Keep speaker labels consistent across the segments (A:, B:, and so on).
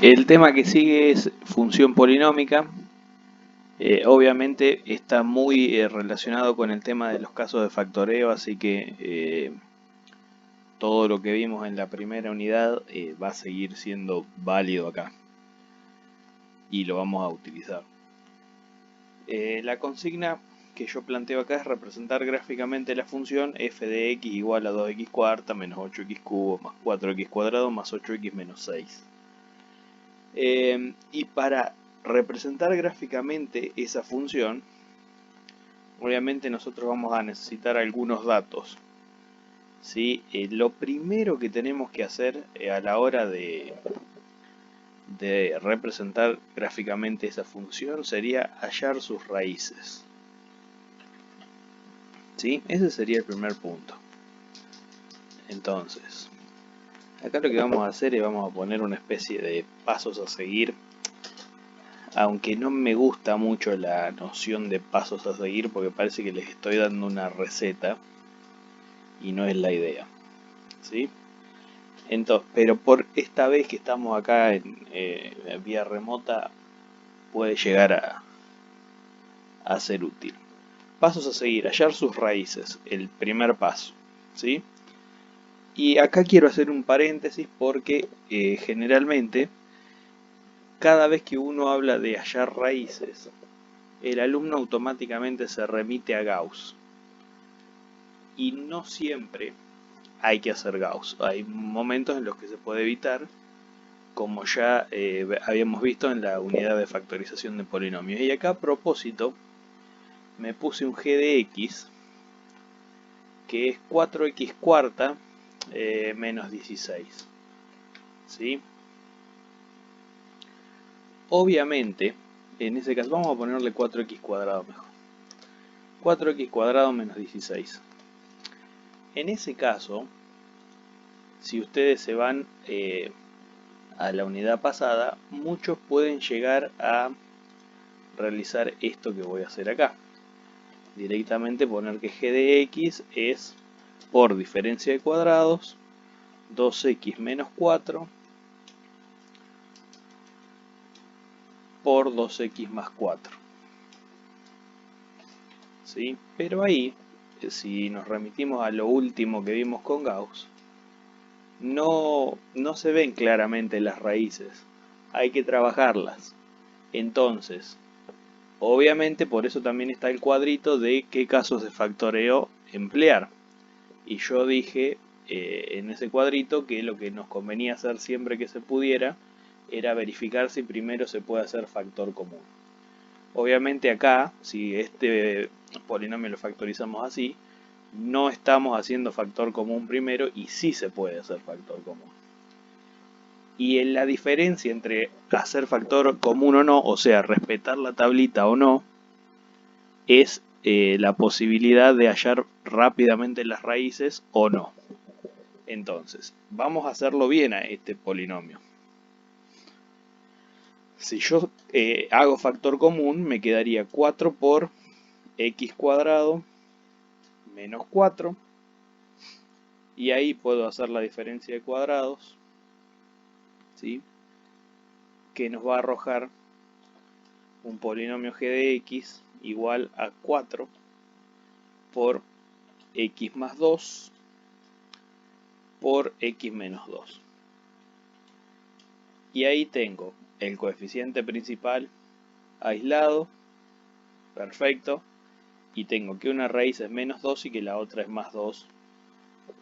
A: El tema que sigue es función polinómica. Obviamente está muy relacionado con el tema de los casos de factoreo, así que todo lo que vimos en la primera unidad va a seguir siendo válido acá y lo vamos a utilizar. La consigna que yo planteo acá es representar gráficamente la función f de x igual a 2x cuarta menos 8x cubo más 4x cuadrado más 8x menos 6. Y para representar gráficamente esa función, obviamente nosotros vamos a necesitar algunos datos. ¿Sí? Lo primero que tenemos que hacer a la hora de representar gráficamente esa función sería hallar sus raíces. ¿Sí? Ese sería el primer punto. Entonces, acá lo que vamos a hacer es vamos a poner una especie de pasos a seguir. Aunque no me gusta mucho la noción de pasos a seguir porque parece que les estoy dando una receta y no es la idea. ¿Sí? Entonces, pero por esta vez que estamos acá en vía remota puede llegar a ser útil. Pasos a seguir, hallar sus raíces, el primer paso, ¿sí? Y acá quiero hacer un paréntesis porque generalmente cada vez que uno habla de hallar raíces, el alumno automáticamente se remite a Gauss. Y no siempre hay que hacer Gauss. Hay momentos en los que se puede evitar, como ya habíamos visto en la unidad de factorización de polinomios. Y acá a propósito me puse un g de x que es 4x cuarta menos 16. ¿Sí? Obviamente, en ese caso vamos a ponerle 4x cuadrado mejor. 4x cuadrado menos 16. En ese caso, si ustedes se van a la unidad pasada, muchos pueden llegar a realizar esto que voy a hacer acá. Directamente poner que g de x es por diferencia de cuadrados 2x menos 4 por 2x más 4. ¿Sí? Pero ahí, si nos remitimos a lo último que vimos con Gauss, no se ven claramente las raíces, hay que trabajarlas. Entonces, obviamente por eso también está el cuadrito de qué casos de factoreo emplear. Y yo dije en ese cuadrito que lo que nos convenía hacer siempre que se pudiera era verificar si primero se puede hacer factor común. Obviamente acá, si este polinomio lo factorizamos así, no estamos haciendo factor común primero y sí se puede hacer factor común. Y en la diferencia entre hacer factor común o no, o sea, respetar la tablita o no, es la posibilidad de hallar rápidamente las raíces o no. Entonces, vamos a hacerlo bien a este polinomio. Si yo hago factor común, me quedaría 4 por x cuadrado menos 4. Y ahí puedo hacer la diferencia de cuadrados, ¿sí? Que nos va a arrojar un polinomio g de x igual a 4 por x más 2 por x menos 2. Y ahí tengo el coeficiente principal aislado, perfecto, y tengo que una raíz es menos 2 y que la otra es más 2,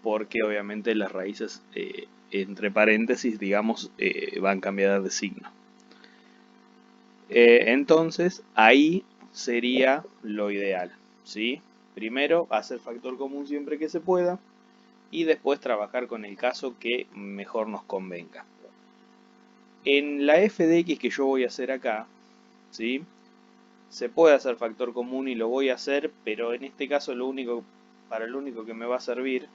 A: porque obviamente las raíces entre paréntesis, digamos, van cambiadas de signo. Entonces, ahí sería lo ideal, ¿sí? Primero, hacer factor común siempre que se pueda y después trabajar con el caso que mejor nos convenga. En la f de x que yo voy a hacer acá, ¿sí? Se puede hacer factor común y lo voy a hacer, pero en este caso para lo único que me va a servir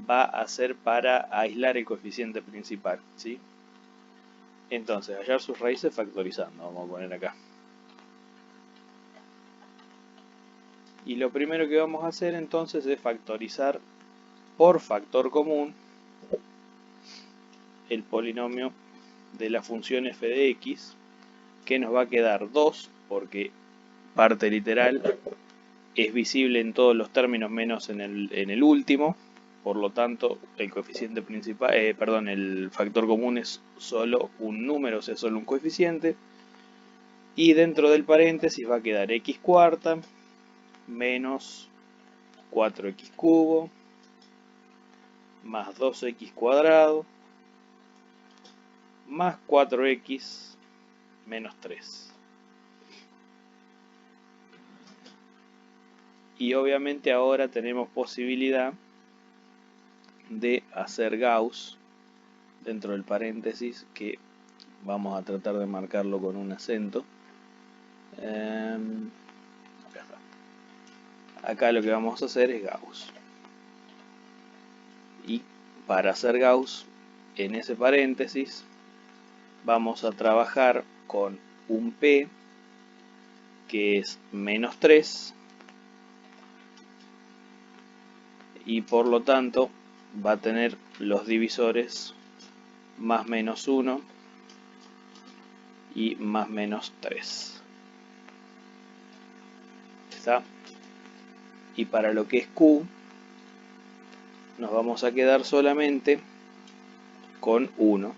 A: va a ser para aislar el coeficiente principal, ¿sí? Entonces, hallar sus raíces factorizando, vamos a poner acá. Y lo primero que vamos a hacer entonces es factorizar por factor común el polinomio de la función f de x, que nos va a quedar 2, porque parte literal es visible en todos los términos menos en el último, por lo tanto el coeficiente principal, el factor común es solo un número, o sea, solo un coeficiente, y dentro del paréntesis va a quedar x cuarta menos 4x cubo más 2x cuadrado más 4x menos 3. Y obviamente ahora tenemos posibilidad de hacer Gauss dentro del paréntesis, que vamos a tratar de marcarlo con un acento. Acá lo que vamos a hacer es Gauss. Y para hacer Gauss en ese paréntesis vamos a trabajar con un P que es menos 3, y por lo tanto va a tener los divisores más menos 1 y más menos 3. ¿Está? Y para lo que es Q nos vamos a quedar solamente con 1,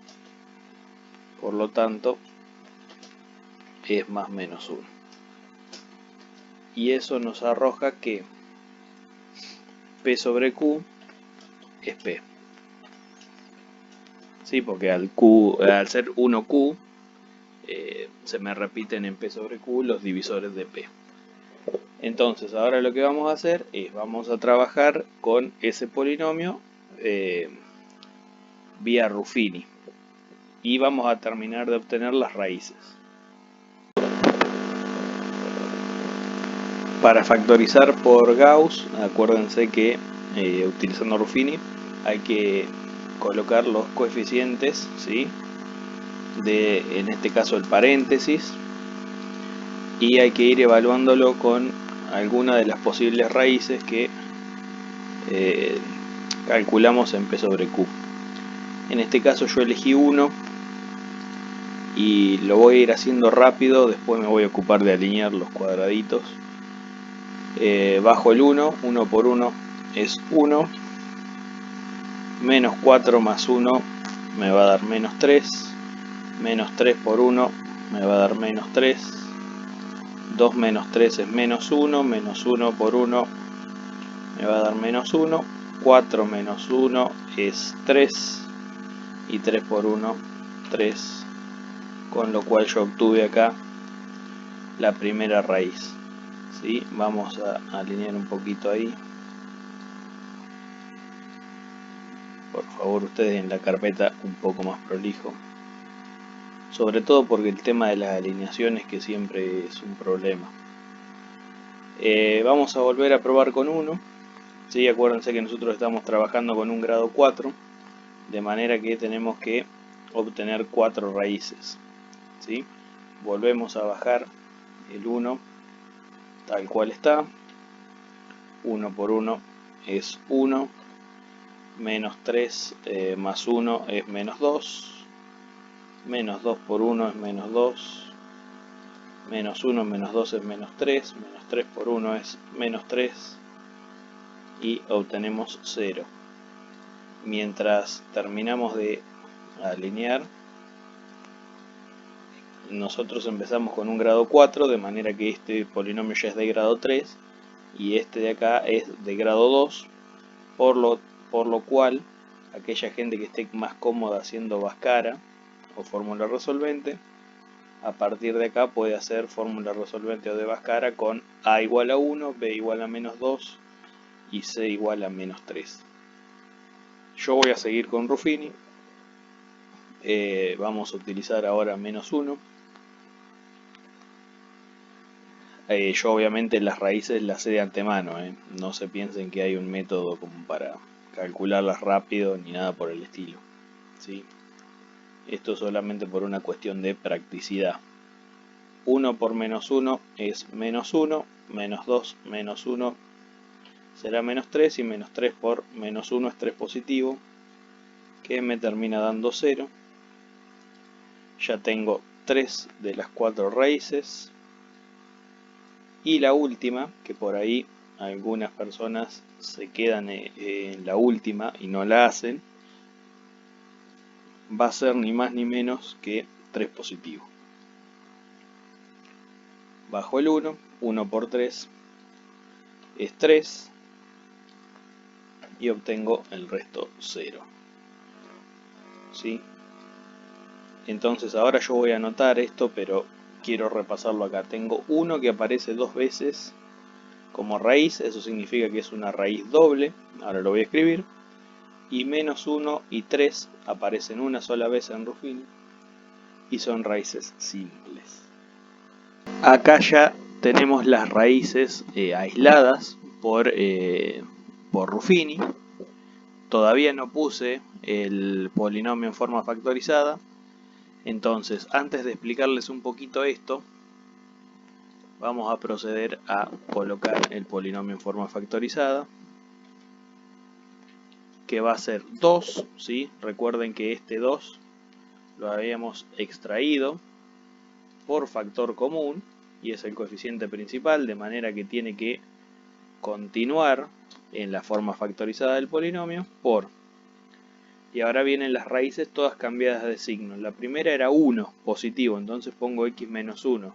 A: por lo tanto es más menos 1. Y eso nos arroja que P sobre Q es P. Sí, porque al ser 1Q, se me repiten en P sobre Q los divisores de P. Entonces ahora lo que vamos a hacer es, vamos a trabajar con ese polinomio vía Ruffini. Y vamos a terminar de obtener las raíces. Para factorizar por Gauss, acuérdense que utilizando Ruffini hay que colocar los coeficientes, ¿sí?, en este caso el paréntesis, y hay que ir evaluándolo con alguna de las posibles raíces que calculamos en P sobre Q. En este caso yo elegí 1 y lo voy a ir haciendo rápido, después me voy a ocupar de alinear los cuadraditos. Bajo el 1, 1 por 1 es 1, menos 4 más 1 me va a dar menos 3, menos 3 por 1 me va a dar menos 3, 2 menos 3 es menos 1, menos 1 por 1 me va a dar menos 1, 4 menos 1 es 3, y 3 por 1, 3, con lo cual yo obtuve acá la primera raíz. ¿Sí? Vamos a alinear un poquito ahí. Por favor, ustedes en la carpeta un poco más prolijo. Sobre todo porque el tema de las alineaciones, que siempre es un problema. Vamos a volver a probar con 1. ¿Sí? Acuérdense que nosotros estamos trabajando con un grado 4. De manera que tenemos que obtener 4 raíces. ¿Sí? Volvemos a bajar el 1 tal cual está. 1 por 1 es 1, menos 3 más 1 es menos 2, menos 2 por 1 es menos 2, menos 1 menos 2 es menos 3, menos 3 por 1 es menos 3, y obtenemos 0. Mientras terminamos de alinear, nosotros empezamos con un grado 4, de manera que este polinomio ya es de grado 3 y este de acá es de grado 2, por lo cual aquella gente que esté más cómoda haciendo Bhaskara o fórmula resolvente, a partir de acá puede hacer fórmula resolvente o de Bhaskara con A igual a 1, B igual a menos 2 y C igual a menos 3. Yo voy a seguir con Ruffini. Vamos a utilizar ahora menos 1. Yo obviamente las raíces las sé de antemano, no se piensen que hay un método como para calcularlas rápido ni nada por el estilo, ¿sí? Esto solamente por una cuestión de practicidad. 1 por menos 1 es menos 1, menos 2 menos 1 será menos 3, y menos 3 por menos 1 es 3 positivo, que me termina dando 0. Ya tengo 3 de las 4 raíces. Y la última, que por ahí algunas personas se quedan en la última y no la hacen, va a ser ni más ni menos que 3 positivo. Bajo el 1, 1 por 3 es 3 y obtengo el resto 0. ¿Sí? Entonces ahora yo voy a anotar esto, pero quiero repasarlo acá. Tengo 1 que aparece 2 veces como raíz, eso significa que es una raíz doble, ahora lo voy a escribir. Y menos 1 y 3 aparecen una sola vez en Ruffini y son raíces simples. Acá ya tenemos las raíces aisladas por Ruffini. Todavía no puse el polinomio en forma factorizada. Entonces, antes de explicarles un poquito esto, vamos a proceder a colocar el polinomio en forma factorizada, que va a ser 2, ¿sí? Recuerden que este 2 lo habíamos extraído por factor común y es el coeficiente principal, de manera que tiene que continuar en la forma factorizada del polinomio por. Y ahora vienen las raíces todas cambiadas de signo. La primera era 1, positivo, entonces pongo x menos 1.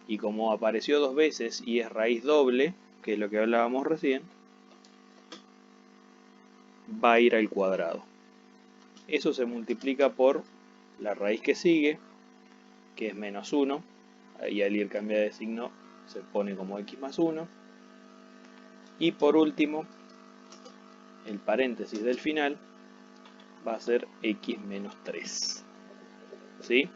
A: Y como apareció 2 veces y es raíz doble, que es lo que hablábamos recién, va a ir al cuadrado. Eso se multiplica por la raíz que sigue, que es menos 1. Y al ir cambiada de signo se pone como x más 1. Y por último, el paréntesis del final va a ser x menos 3. ¿Sí?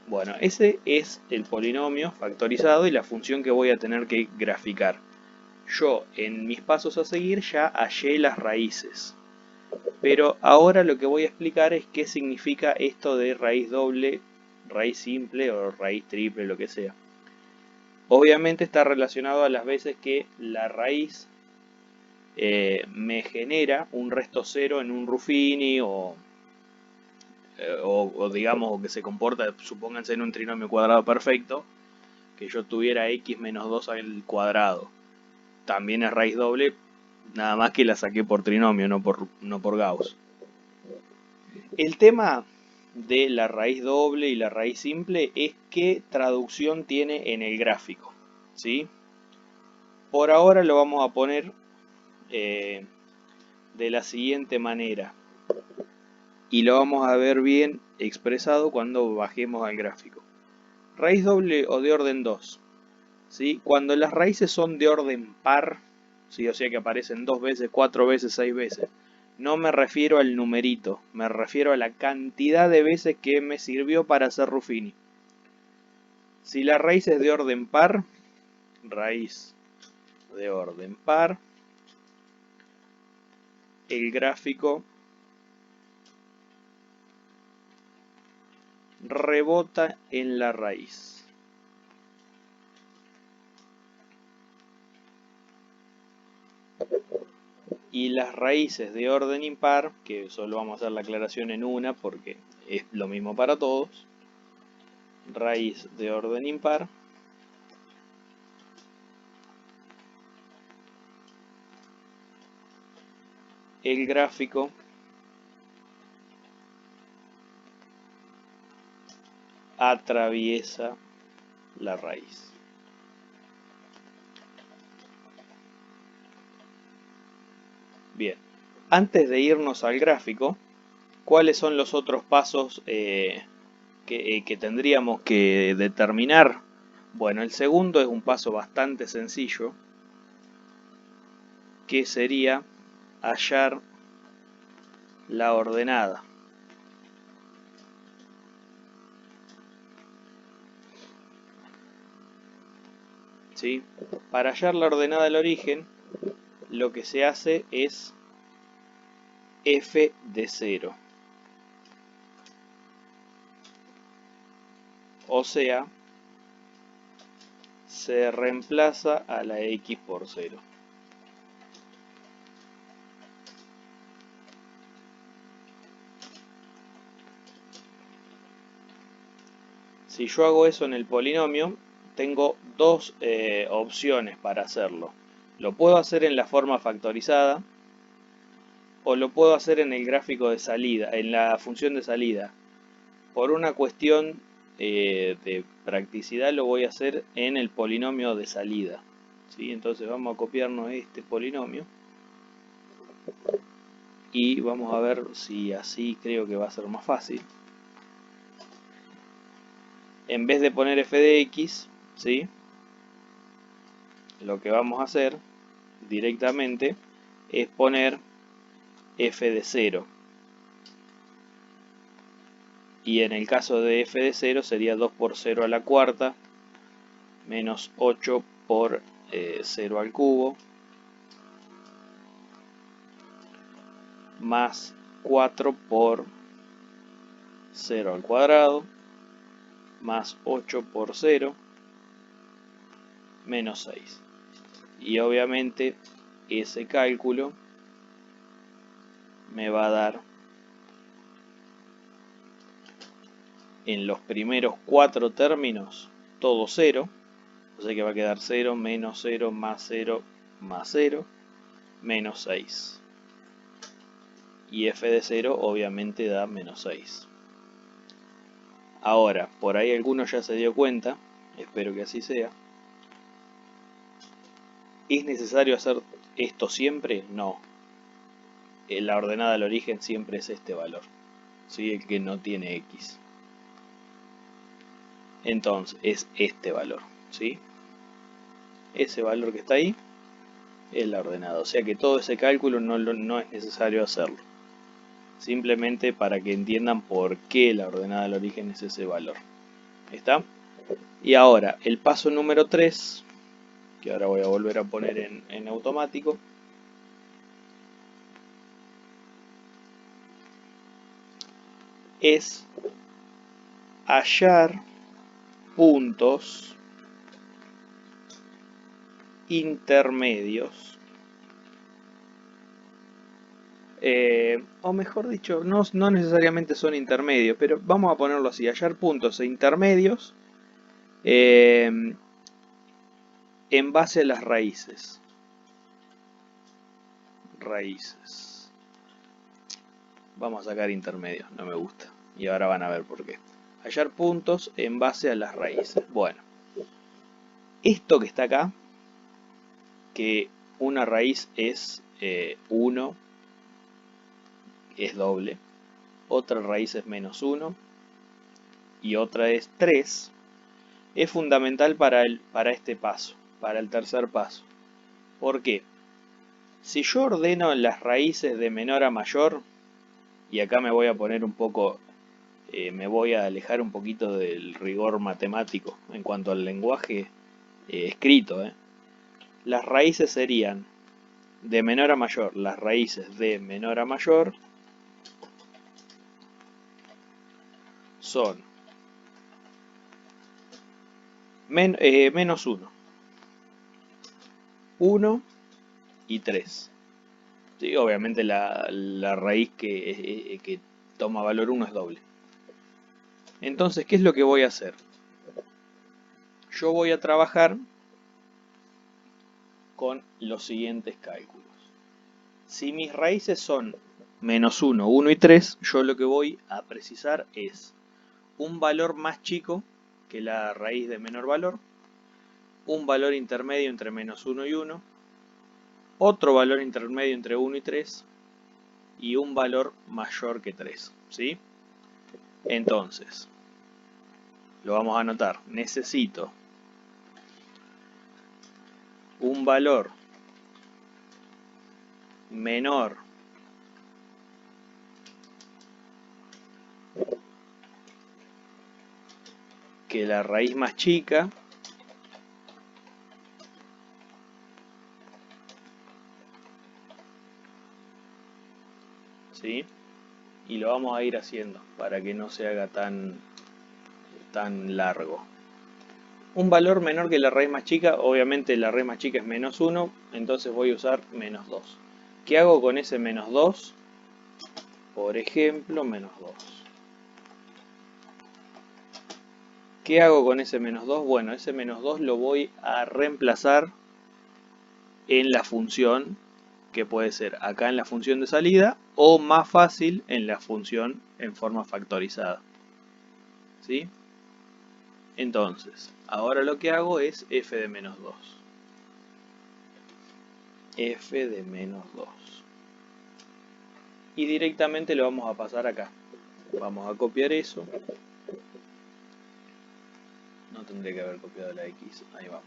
A: Bueno, ese es el polinomio factorizado y la función que voy a tener que graficar. Yo en mis pasos a seguir ya hallé las raíces. Pero ahora lo que voy a explicar es qué significa esto de raíz doble, raíz simple o raíz triple, lo que sea. Obviamente está relacionado a las veces que la raíz me genera un resto cero en un Ruffini o digamos que se comporta, supónganse en un trinomio cuadrado perfecto, que yo tuviera x menos 2 al cuadrado. También es raíz doble, nada más que la saqué por trinomio, no por Gauss. El tema de la raíz doble y la raíz simple es qué traducción tiene en el gráfico, ¿sí? Por ahora lo vamos a poner de la siguiente manera y lo vamos a ver bien expresado cuando bajemos al gráfico. Raíz doble o de orden 2, ¿sí? Cuando las raíces son de orden par, ¿sí? O sea que aparecen 2 veces, 4 veces, 6 veces, no me refiero al numerito, me refiero a la cantidad de veces que me sirvió para hacer Ruffini. Si la raíz es de orden par, raíz de orden par, el gráfico rebota en la raíz. Y las raíces de orden impar, que solo vamos a hacer la aclaración en una porque es lo mismo para todos, raíz de orden impar el gráfico atraviesa la raíz. Bien, antes de irnos al gráfico, ¿cuáles son los otros pasos que tendríamos que determinar? Bueno, el segundo es un paso bastante sencillo, que sería hallar la ordenada. ¿Sí? Para hallar la ordenada del origen, lo que se hace es f de 0. O sea, se reemplaza a la x por 0. Si yo hago eso en el polinomio, tengo dos opciones para hacerlo. Lo puedo hacer en la forma factorizada o lo puedo hacer en el gráfico de salida, en la función de salida. Por una cuestión de practicidad lo voy a hacer en el polinomio de salida. ¿Sí? Entonces vamos a copiarnos este polinomio y vamos a ver si así creo que va a ser más fácil. En vez de poner f de x, ¿sí? Lo que vamos a hacer directamente es poner f de 0. Y en el caso de f de 0 sería 2 por 0 a la cuarta menos 8 por 0 al cubo más 4 por 0 al cuadrado más 8 por 0 menos 6. Y obviamente ese cálculo me va a dar en los primeros 4 términos todo 0. O sea que va a quedar 0 menos 0 más 0 más 0 menos 6. Y f de 0 obviamente da menos 6. Ahora, por ahí alguno ya se dio cuenta, espero que así sea. ¿Es necesario hacer esto siempre? No. La ordenada al origen siempre es este valor, ¿sí? El que no tiene x. Entonces es este valor, ¿sí? Ese valor que está ahí es la ordenada. O sea que todo ese cálculo no es necesario hacerlo. Simplemente para que entiendan por qué la ordenada al origen es ese valor. ¿Está? Y ahora, el paso número 3, que ahora voy a volver a poner en automático. Es hallar puntos intermedios. O mejor dicho, no necesariamente son intermedios, pero vamos a ponerlo así, hallar puntos intermedios en base a las raíces. Vamos a sacar intermedios, no me gusta. Y ahora van a ver por qué. Hallar puntos en base a las raíces. Bueno, esto que está acá, que una raíz es 1, es doble. Otra raíz es menos 1 y otra es 3. Es fundamental para este paso, para el tercer paso. ¿Por qué? Si yo ordeno las raíces de menor a mayor, y acá me voy a poner un poco, me voy a alejar un poquito del rigor matemático en cuanto al lenguaje escrito. Las raíces serían de menor a mayor, las raíces de menor a mayor son menos 1, 1 y 3. ¿Sí? Obviamente la raíz que toma valor 1 es doble. Entonces, ¿qué es lo que voy a hacer? Yo voy a trabajar con los siguientes cálculos. Si mis raíces son menos 1, 1 y 3, yo lo que voy a precisar es un valor más chico que la raíz de menor valor, un valor intermedio entre menos 1 y 1, otro valor intermedio entre 1 y 3 y un valor mayor que 3. ¿Sí? Entonces, lo vamos a anotar. Necesito un valor menor que la raíz más chica ¿sí? Y lo vamos a ir haciendo para que no se haga tan largo. Un valor menor que la raíz más chica, obviamente la raíz más chica es menos 1, entonces voy a usar menos 2. ¿Qué hago con ese menos 2? Por ejemplo, menos 2. ¿Qué hago con ese menos 2? Bueno, ese menos 2 lo voy a reemplazar en la función, que puede ser acá en la función de salida, o más fácil en la función en forma factorizada. ¿Sí? Entonces, ahora lo que hago es f de menos 2. F de menos 2. Y directamente lo vamos a pasar acá. Vamos a copiar eso. No tendría que haber copiado la X. Ahí vamos.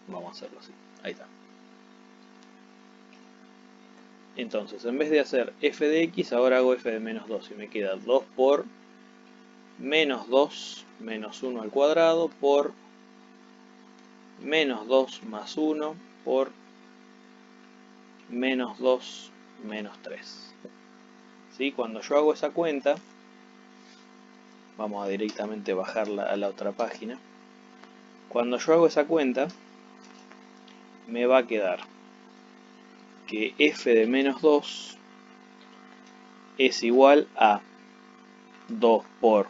A: Vamos a hacerlo así. Ahí está. Entonces, en vez de hacer f de x, ahora hago f de menos 2. Y me queda 2 por menos 2 menos 1 al cuadrado por menos 2 más 1 por menos 2 menos 3. ¿Sí? Cuando yo hago esa cuenta, vamos a directamente bajarla a la otra página. Cuando yo hago esa cuenta, me va a quedar que f de menos 2 es igual a 2 por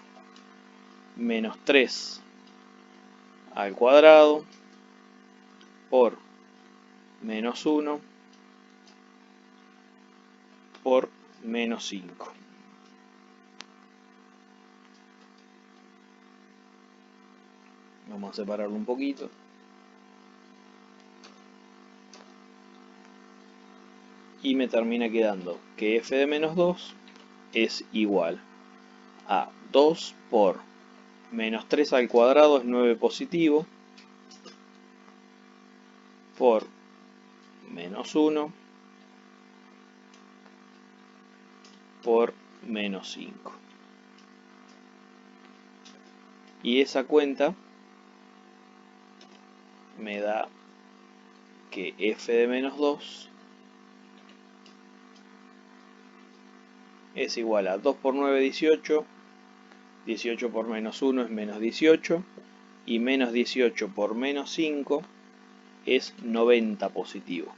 A: menos 3 al cuadrado por menos 1 por menos 5. Vamos a separarlo un poquito. Y me termina quedando que f de menos 2 es igual a 2 por menos 3 al cuadrado es 9 positivo por menos 1 por menos 5. Y esa cuenta me da que f de menos 2 es igual a 2 por 9, 18. 18 por menos 1 es menos 18. Y menos 18 por menos 5 es 90 positivo.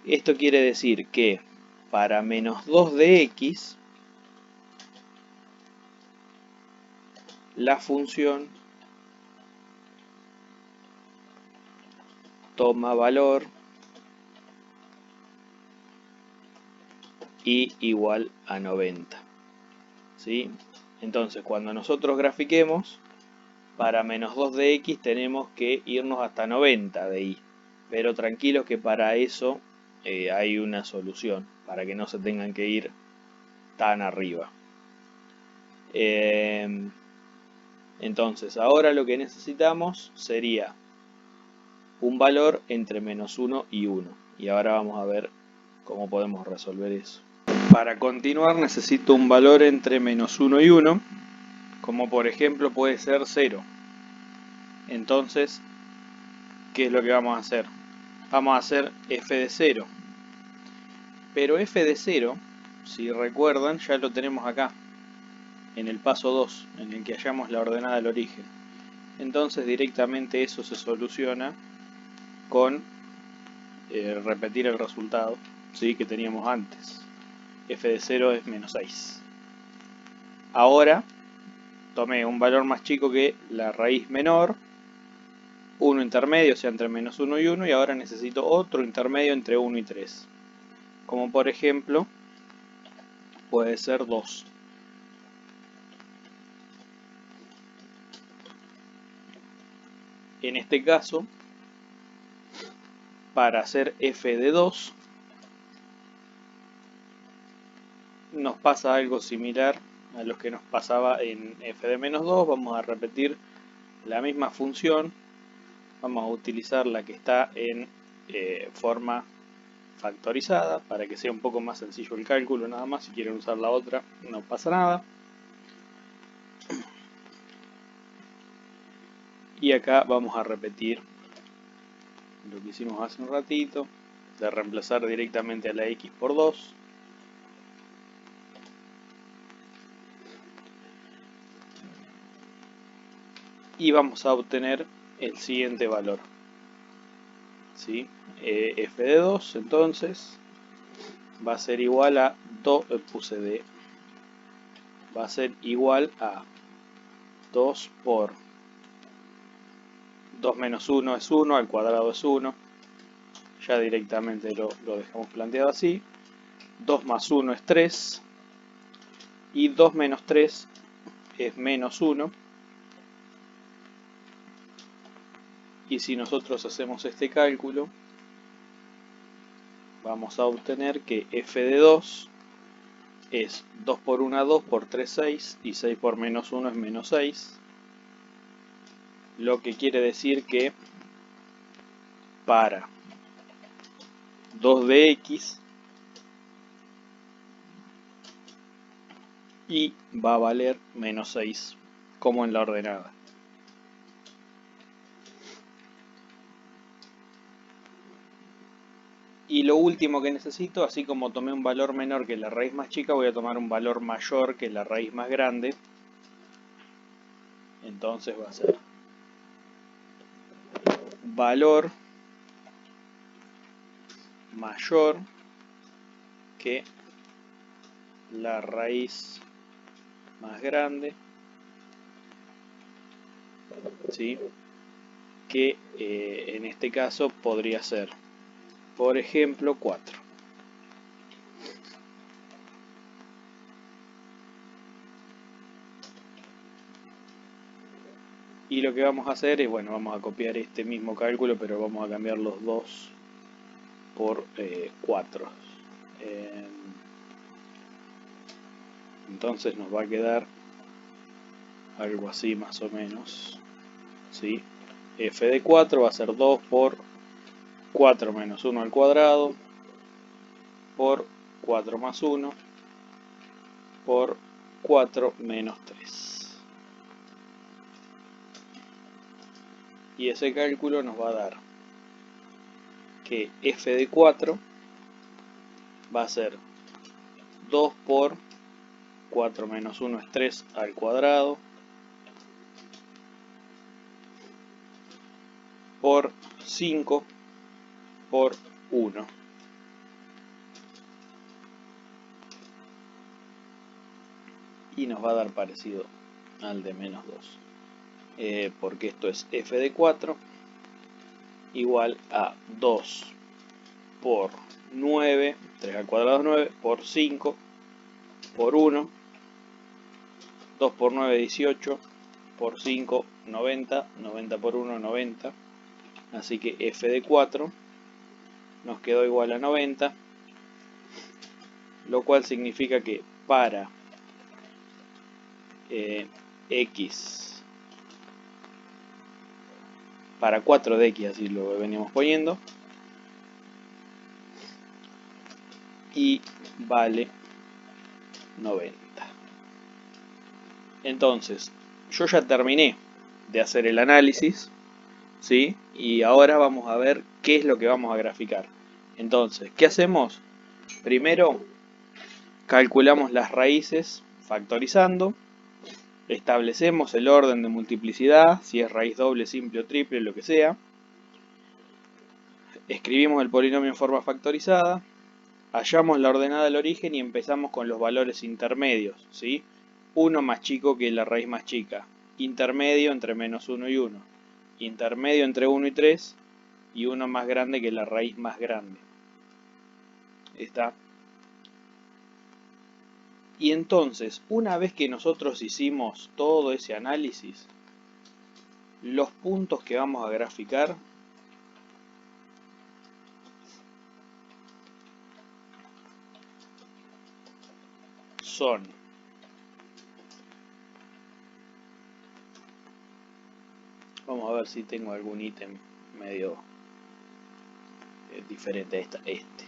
A: Esto quiere decir que para menos 2 de x, la función toma valor y igual a 90. ¿Sí? Entonces, cuando nosotros grafiquemos, para menos 2 de x tenemos que irnos hasta 90 de y. Pero tranquilos que para eso hay una solución, para que no se tengan que ir tan arriba. Entonces, ahora lo que necesitamos sería un valor entre menos 1 y 1. Y ahora vamos a ver cómo podemos resolver eso. Para continuar necesito un valor entre menos 1 y 1, como por ejemplo puede ser 0. Entonces, ¿qué es lo que vamos a hacer? Vamos a hacer f de 0. Pero f de 0, si recuerdan, ya lo tenemos acá, en el paso 2, en el que hallamos la ordenada del origen. Entonces directamente eso se soluciona con repetir el resultado, ¿sí?, que teníamos antes. F de 0 es menos 6. Ahora tomé un valor más chico que la raíz menor, uno intermedio, o sea, entre menos 1 y 1, y ahora necesito otro intermedio entre 1 y 3. Como por ejemplo, puede ser 2. En este caso, para hacer f de 2, nos pasa algo similar a lo que nos pasaba en f de menos 2. Vamos a repetir la misma función. Vamos a utilizar la que está en forma factorizada para que sea un poco más sencillo el cálculo, nada más. Si quieren usar la otra, no pasa nada. Y acá vamos a repetir lo que hicimos hace un ratito, de reemplazar directamente a la x por 2. Y vamos a obtener el siguiente valor. ¿Sí? F de 2 entonces va a ser igual a 2, puse D, va a ser igual a 2 por 2 menos 1 es 1, al cuadrado es 1. Ya directamente lo dejamos planteado así. 2 más 1 es 3. Y 2 menos 3 es menos 1. Y si nosotros hacemos este cálculo, vamos a obtener que f de 2 es 2 por 1, 2, por 3, 6, y 6 por menos 1 es menos 6. Lo que quiere decir que para 2 de x, y va a valer menos 6, como en la ordenada. Y lo último que necesito, así como tomé un valor menor que la raíz más chica, voy a tomar un valor mayor que la raíz más grande. Entonces va a ser valor mayor que la raíz más grande, ¿sí? Que en este caso podría ser, por ejemplo, 4. Y lo que vamos a hacer es, bueno, vamos a copiar este mismo cálculo, pero vamos a cambiar los 2 por 4. Entonces nos va a quedar algo así más o menos, ¿sí? F de 4 va a ser 2 por 4 menos 1 al cuadrado por 4 más 1 por 4 menos 3. Y ese cálculo nos va a dar que f de 4 va a ser 2 por 4 menos 1 es 3 al cuadrado por 5 por 1. Y nos va a dar parecido al de menos 2. Porque esto es f de 4 igual a 2 por 9, 3 al cuadrado es 9, por 5 por 1, 2 por 9, 18, por 5, 90, 90 por 1, 90. Así que f de 4 nos quedó igual a 90, lo cual significa que para x, para 4 de x, así lo venimos poniendo, y vale 90. Entonces, yo ya terminé de hacer el análisis, ¿sí? Y ahora vamos a ver qué es lo que vamos a graficar. Entonces, ¿qué hacemos? Primero, calculamos las raíces factorizando, establecemos el orden de multiplicidad, si es raíz doble, simple o triple, lo que sea. Escribimos el polinomio en forma factorizada, hallamos la ordenada del origen y empezamos con los valores intermedios, ¿sí? 1 más chico que la raíz más chica, intermedio entre menos 1 y 1, intermedio entre 1 y 3, y 1 más grande que la raíz más grande. ¿Está? Y entonces, una vez que nosotros hicimos todo ese análisis, los puntos que vamos a graficar son vamos a ver si tengo algún ítem medio diferente a este.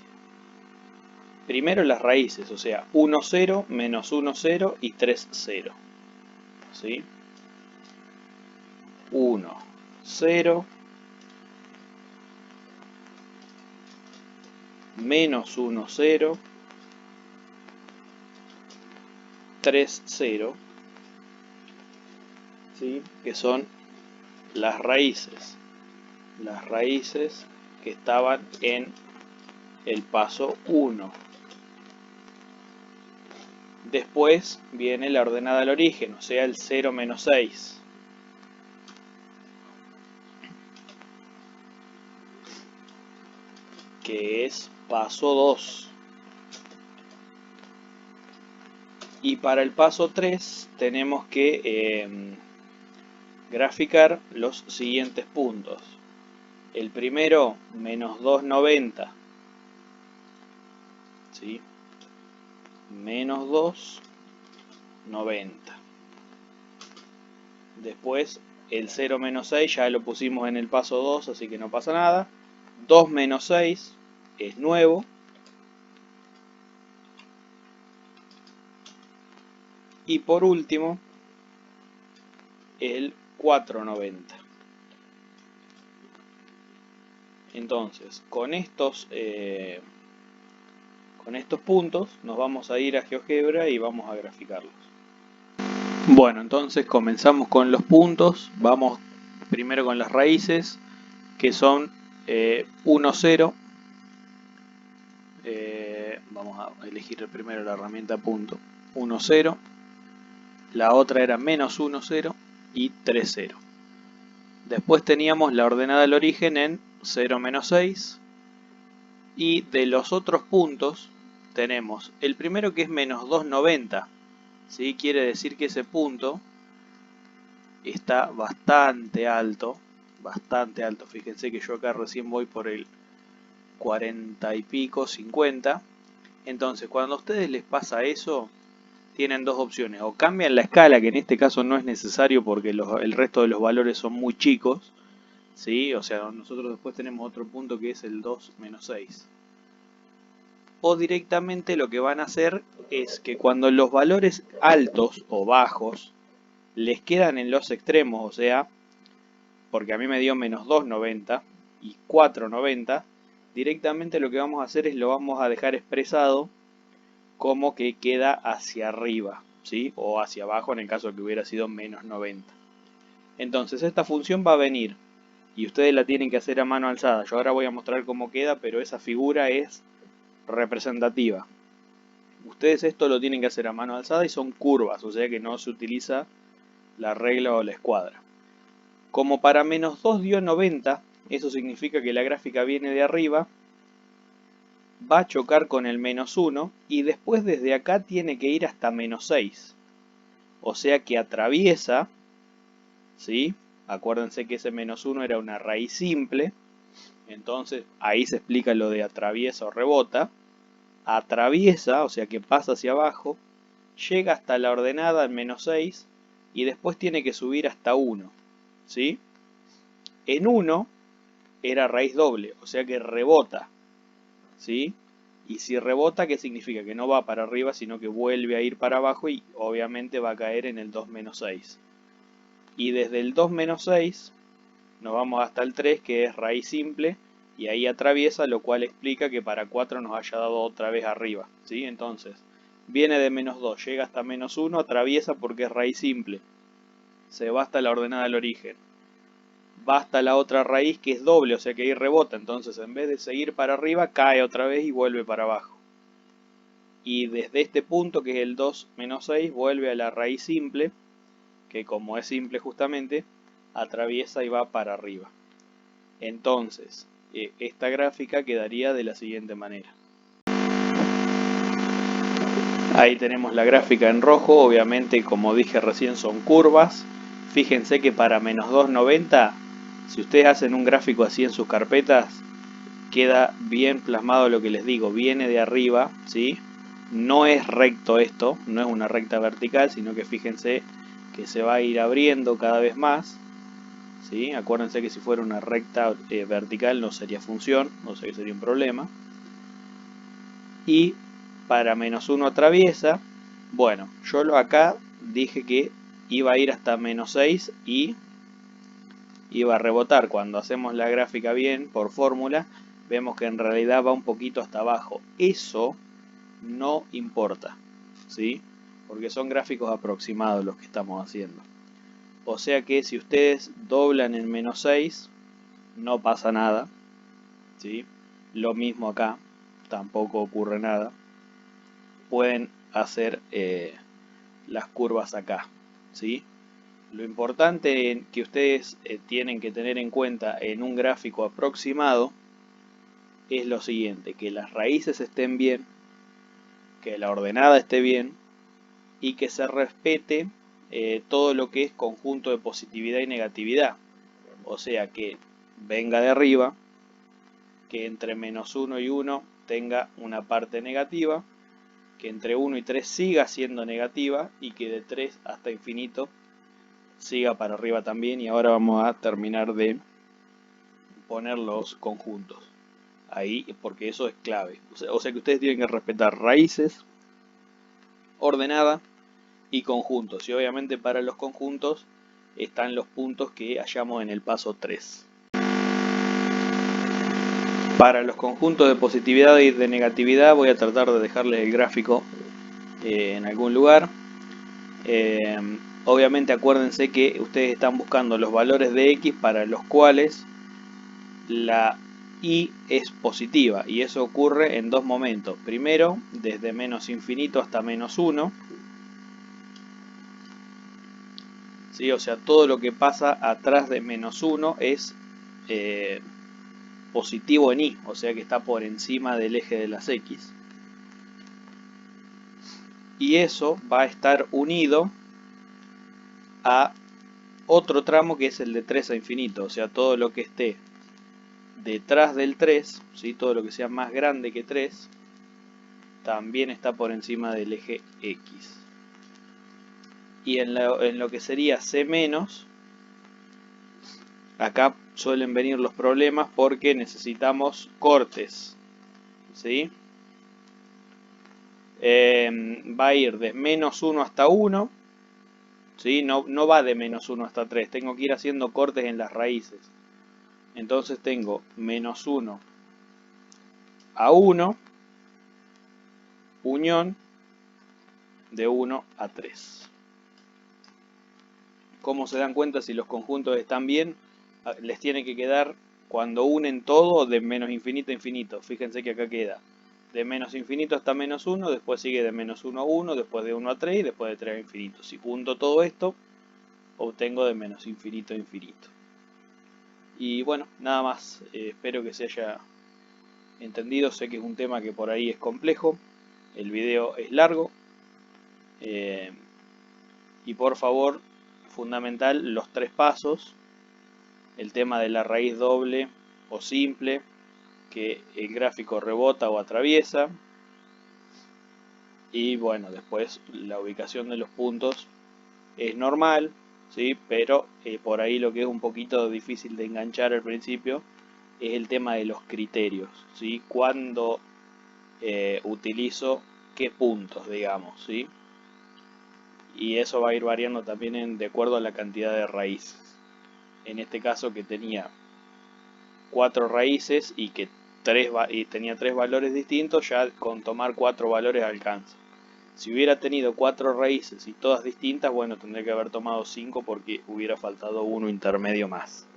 A: Primero las raíces, o sea, 1, 0, menos 1, 0 y 3, 0. ¿Sí? 1, 0, menos 1, 0, 3, 0, ¿sí? Que son las raíces que estaban en el paso 1. Después viene la ordenada al origen, o sea el 0 menos 6. que es paso 2. Y para el paso 3 tenemos que graficar los siguientes puntos. El primero, menos 2,90. ¿Sí? Menos 2,90. Después el 0 menos 6 ya lo pusimos en el paso 2, así que no pasa nada. 2 menos 6 es nuevo. Y por último, el 4,90. Entonces, con estos puntos nos vamos a ir a GeoGebra y vamos a graficarlos. Bueno, entonces comenzamos con los puntos. Vamos primero con las raíces, que son 1, 0. Vamos a elegir primero la herramienta punto. 1, 0. La otra era menos 1, 0 y 3, 0. Después teníamos la ordenada del origen en 0, menos 6. Y de los otros puntos tenemos el primero que es menos 2,90. ¿Sí? Quiere decir que ese punto está bastante alto. Bastante alto. Fíjense que yo acá recién voy por el 40 y pico, 50. Entonces, cuando a ustedes les pasa eso, tienen dos opciones. O cambian la escala, que en este caso no es necesario porque el resto de los valores son muy chicos. ¿Sí? O sea, nosotros después tenemos otro punto que es el 2 menos 6. O directamente lo que van a hacer es que cuando los valores altos o bajos les quedan en los extremos, o sea, porque a mí me dio menos 2,90 y 4,90, directamente lo que vamos a hacer es lo vamos a dejar expresado como que queda hacia arriba, ¿sí? O hacia abajo en el caso de que hubiera sido menos 90. Entonces esta función va a venir y ustedes la tienen que hacer a mano alzada. Yo ahora voy a mostrar cómo queda, pero esa figura es representativa. Ustedes esto lo tienen que hacer a mano alzada y son curvas, o sea que no se utiliza la regla o la escuadra. Como para menos 2 dio 90, eso significa que la gráfica viene de arriba, va a chocar con el menos 1 y después desde acá tiene que ir hasta menos 6. O sea que atraviesa, ¿sí? Acuérdense que ese menos 1 era una raíz simple, entonces ahí se explica lo de atraviesa o rebota. Atraviesa, o sea que pasa hacia abajo, llega hasta la ordenada en menos 6 y después tiene que subir hasta 1, ¿sí? En 1 era raíz doble, o sea que rebota, ¿sí? Y si rebota, ¿qué significa? Que no va para arriba, sino que vuelve a ir para abajo y obviamente va a caer en el 2 menos 6. Y desde el 2 menos 6 nos vamos hasta el 3, que es raíz simple, y ahí atraviesa, lo cual explica que para 4 nos haya dado otra vez arriba, ¿sí? Entonces, viene de menos 2, llega hasta menos 1, atraviesa porque es raíz simple, se va hasta la ordenada del origen, va hasta la otra raíz que es doble, o sea que ahí rebota, entonces en vez de seguir para arriba, cae otra vez y vuelve para abajo. Y desde este punto, que es el 2 menos 6, vuelve a la raíz simple, que como es simple justamente, atraviesa y va para arriba. Entonces, esta gráfica quedaría de la siguiente manera. Ahí tenemos la gráfica en rojo, obviamente como dije recién son curvas. Fíjense que para menos 2,90, si ustedes hacen un gráfico así en sus carpetas, queda bien plasmado lo que les digo, viene de arriba, ¿sí? No es recto esto, no es una recta vertical, sino que fíjense que se va a ir abriendo cada vez más. ¿Sí? Acuérdense que si fuera una recta vertical no sería función, o sea que sería un problema. Y para menos 1 atraviesa, bueno, yo acá dije que iba a ir hasta menos 6 y iba a rebotar. Cuando hacemos la gráfica bien por fórmula, vemos que en realidad va un poquito hasta abajo. Eso no importa, ¿sí? Porque son gráficos aproximados los que estamos haciendo. O sea que si ustedes doblan en menos 6, no pasa nada, ¿sí? Lo mismo acá, tampoco ocurre nada. Pueden hacer las curvas acá, ¿sí? Lo importante que ustedes tienen que tener en cuenta en un gráfico aproximado es lo siguiente: que las raíces estén bien, que la ordenada esté bien y que se respete todo lo que es conjunto de positividad y negatividad. O sea, que venga de arriba, que entre menos 1 y 1 tenga una parte negativa, que entre 1 y 3 siga siendo negativa y que de 3 hasta infinito siga para arriba también. Y ahora vamos a terminar de poner los conjuntos ahí, porque eso es clave. O sea que ustedes tienen que respetar raíces, ordenada y conjuntos. Y obviamente para los conjuntos están los puntos que hallamos en el paso 3. Para los conjuntos de positividad y de negatividad voy a tratar de dejarles el gráfico en algún lugar. Obviamente acuérdense que ustedes están buscando los valores de x para los cuales la y es positiva, y eso ocurre en dos momentos. Primero, desde menos infinito hasta menos 1. ¿Sí? O sea, todo lo que pasa atrás de menos 1 es positivo en y, o sea que está por encima del eje de las x. Y eso va a estar unido a otro tramo que es el de 3 a infinito. O sea, todo lo que esté detrás del 3, ¿sí? Todo lo que sea más grande que 3, también está por encima del eje x. Y en lo que sería c menos, acá suelen venir los problemas porque necesitamos cortes, ¿sí? Va a ir de menos 1 hasta 1, ¿sí? No va de menos 1 hasta 3, tengo que ir haciendo cortes en las raíces. Entonces tengo menos 1 a 1, unión de 1 a 3. ¿Cómo se dan cuenta si los conjuntos están bien? Les tiene que quedar, cuando unen todo, de menos infinito a infinito. Fíjense que acá queda de menos infinito hasta menos 1, después sigue de menos 1 a 1, después de 1 a 3 y después de 3 a infinito. Si junto todo esto, obtengo de menos infinito a infinito. Y bueno, nada más. Espero que se haya entendido. Sé que es un tema que por ahí es complejo. El video es largo. Y por favor, fundamental, los 3 pasos. El tema de la raíz doble o simple, que el gráfico rebota o atraviesa. Y bueno, después la ubicación de los puntos es normal, ¿sí? Pero por ahí lo que es un poquito difícil de enganchar al principio es el tema de los criterios, ¿sí? Cuando utilizo qué puntos, digamos, ¿sí? Y eso va a ir variando también de acuerdo a la cantidad de raíces. En este caso, que tenía 4 raíces y que tenía 3 valores distintos, ya con tomar 4 valores alcanza. Si hubiera tenido 4 raíces y todas distintas, bueno, tendría que haber tomado 5 porque hubiera faltado uno intermedio más.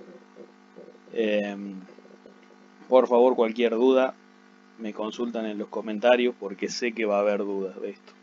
A: Por favor, cualquier duda me consultan en los comentarios porque sé que va a haber dudas de esto.